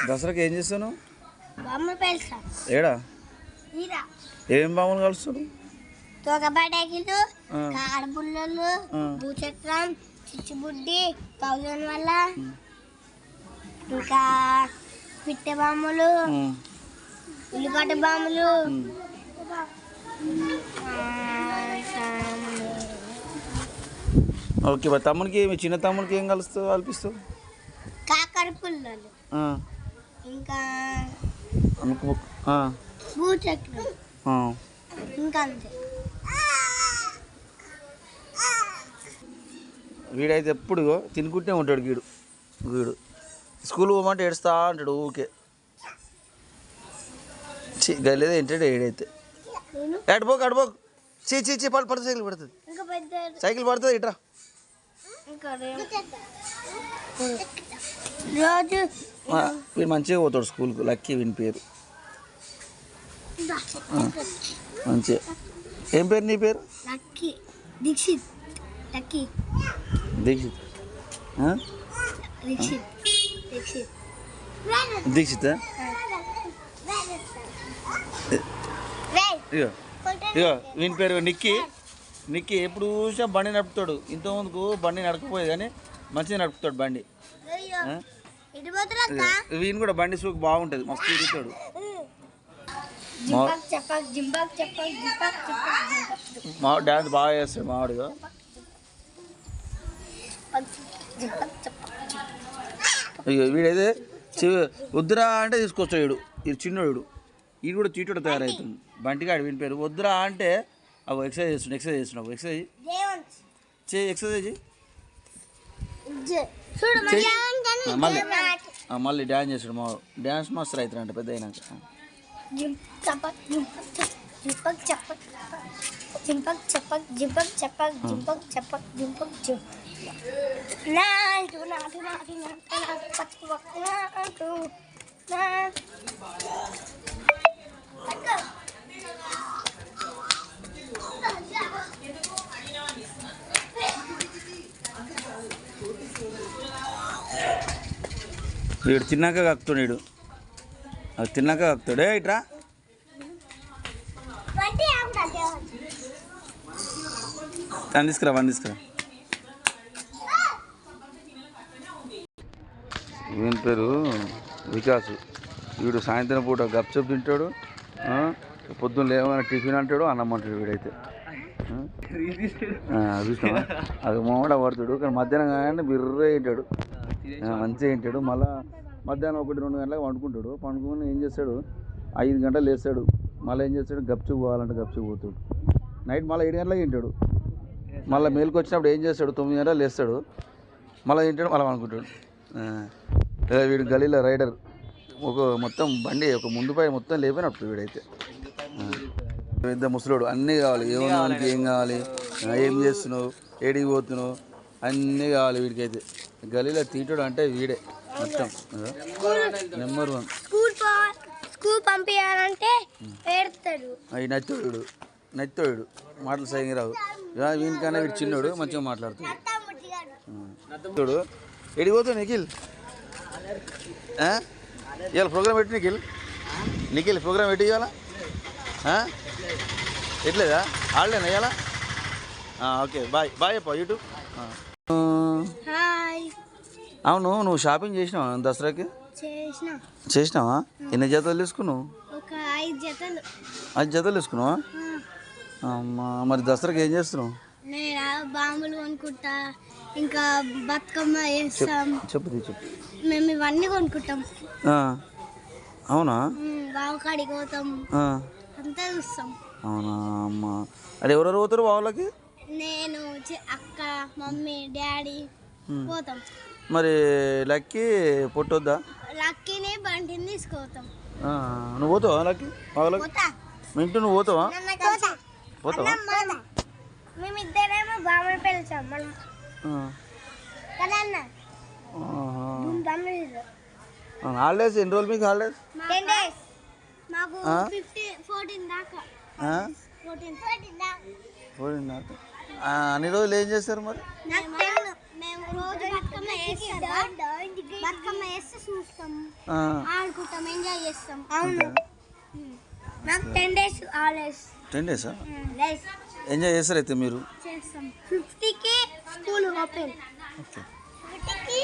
దసరాకి ఏం చేస్తాను? ఏడా ఏం బామ్మలు కలుస్తాను? తోకపాటకిలు, కాడపుల్లలు, భూచక్రం, చిచ్చుబుడ్డి, 1000 వల్ల, ఇంకా పిట్టె బాంబులు, ఉల్లిపాట బాంబులు, ఓకే. మరి తమ్మునికి, మీ చిన్న తమ్మునికి ఏం కలుస్తావు, కల్పిస్తావు? కాకర పుల్లలు, ఇంకా భూచక్రం, ఇంకా అంతే. వీడైతే ఎప్పుడు తినుకుంటే ఉంటాడు. వీడు స్కూల్ పోమంటే ఏడుస్తా అంటాడు ఊకే. గలేదే ఏంటాడు ఏడైతే. అడిపోకు చీ పడుతుంది, సైకిల్ పడుతుంది, సైకిల్ పడుతుంది. ఇట్రా వీడు మంచిగా పోతాడు స్కూల్కు. లక్కీ వీని పేరు మంచిగా. ఏం పేరు నీ పేరు? దీక్షిత్. దీక్షిత్ ఇగో వీని పేరు నిక్కి. ఎప్పుడు చూసా బండి నడుపుతాడు. ఇంతకుముందుకు బండి నడకపోయేది కానీ మంచిగా నడుపుతాడు బండి. వీని కూడా బండి సూకు బాగుంటుంది, మస్తు తిరుగుతాడు. మా డాన్స్ బాగా చేస్తాడు మావాడుగా. అయ్యో వీడైతే వద్దురా అంటే తీసుకొచ్చాడు. వీడు చిన్నోడు, వీడు కూడా చీటోడు తయారవుతుంది. బంటిగాడు వీని పేరు. వద్దురా అంటే అవి ఎక్సర్సైజ్ చేస్తున్నావు. ఎక్సర్సైజ్ మళ్ళీ డ్యాన్స్ చేస్తాడు. మా డ్యాన్స్ మాస్టర్ అవుతాడు పెద్ద అయినాక. వీడు తిన్నాక కక్కుతాడు. అది తిన్నాక కక్కుతాడు. ఇట్రా తను తీసుకురా. వీని పేరు వికాస్. వీడు సాయంత్రం పూట గప్చప్ తింటాడు. పొద్దున్న లేవని టిఫిన్ అంటాడు, అన్నం అంటాడు. వీడైతే చూసినావా? అది మొమ్మడ పడుతాడు. కానీ మధ్యాహ్నం కానీ బిర్రే తింటాడు, మంచిగా తింటాడు. మళ్ళీ మధ్యాహ్నం 1-2 గంటలకు పండుకుంటాడు. పండుకుని ఏం చేస్తాడు, 5 గంటలు లేస్తాడు. మళ్ళీ ఏం చేస్తాడు, గప్చుకు పోవాలంటే గప్చుకు పోతాడు. నైట్ మళ్ళీ 7 గంటలకు తింటాడు. మళ్ళీ మేలుకు వచ్చినప్పుడు ఏం చేస్తాడు, 9 గంటలు లేస్తాడు. మళ్ళీ తింటాడు, మళ్ళీ పండుకుంటాడు. వీడు గలీలో రైడర్. మొత్తం బండి ముందుపై మొత్తం లేపినప్పుడు వీడైతే పెద్ద ముసలోడు. అన్నీ కావాలి. ఏమన్నానికి ఏం కావాలి, ఏం చేస్తున్నావు, ఏడికి పోతున్నావు, అన్నీ కావాలి వీడికైతే. గలీలో తీటాడు అంటే వీడే మొత్తం నెంబర్ 1. స్కూల్ పంపించాలంటే అవి నచ్చోడు మాటలు సరిగ్గా రావు. వీనికన్నా వీడు చిన్నోడు, మంచిగా మాట్లాడుతాడు. చూడు ఎడికి పోతావు నిఖిల్? ఇవాళ ప్రోగ్రామ్ పెట్టి నిఖిల్ ప్రోగ్రామ్ పెట్టి ఇవ్వాలా? ఎట్లేదా? హాలిడేనా ఇవ్వాలా? ఓకే బాయ్ అప్ప యూట్యూబ్. అవును, నువ్వు షాపింగ్ చేసినావా దసరాకి? చేసినావా? ఎన్ని జతలు తీసుకున్నావు? 5 జతలు తీసుకున్నావా? అమ్మా, మరి దసరాకి ఏం చేస్తున్నావు? బాంబులు కొనుక్కుంటా, ఇంకా బతుకమ్మ వేస్తాం. చెప్పు. మేము ఇవన్నీ కొనుక్కుంటాం. అవునా? బావకాడికి పోతాం, అంతా చూస్తాం. అవునా అమ్మా? అది ఎవరెవరు పోతారు బావులకి? నేను, అక్క, మమ్మీ, డాడీ పోతాం. మరి లక్కీ పొట్టొద్దా? లక్కీని బండిని తీసుకుపోతాం. నువ్వు పోతావా లక్కీ బావులకి? మీ ఇంటి నువ్వు పోతావా? మేమిద్దరేమో బామ్మని పిలిచాం మనం కదా అన్న. హాలిడేస్ ఎన్ని రోజులు మీకు? హాలిడేస్ 10 days మాకు. 14 దాకా. 14 దాకా. అన్ని రోజులు ఏం చేస్తారు మరి? మేము రోజు బతుకమ్మ వేస్తే చూస్తాం, ఆడుకుంటాం, ఎంజాయ్ చేస్తాం. అవును, నాకు 10 days హాలిడేస్. 10 days ఎంజాయ్ చేస్తారు అయితే మీరు? చేస్తాం. 50కి స్కూల్ ఓపెన్. ఓకే. 50కి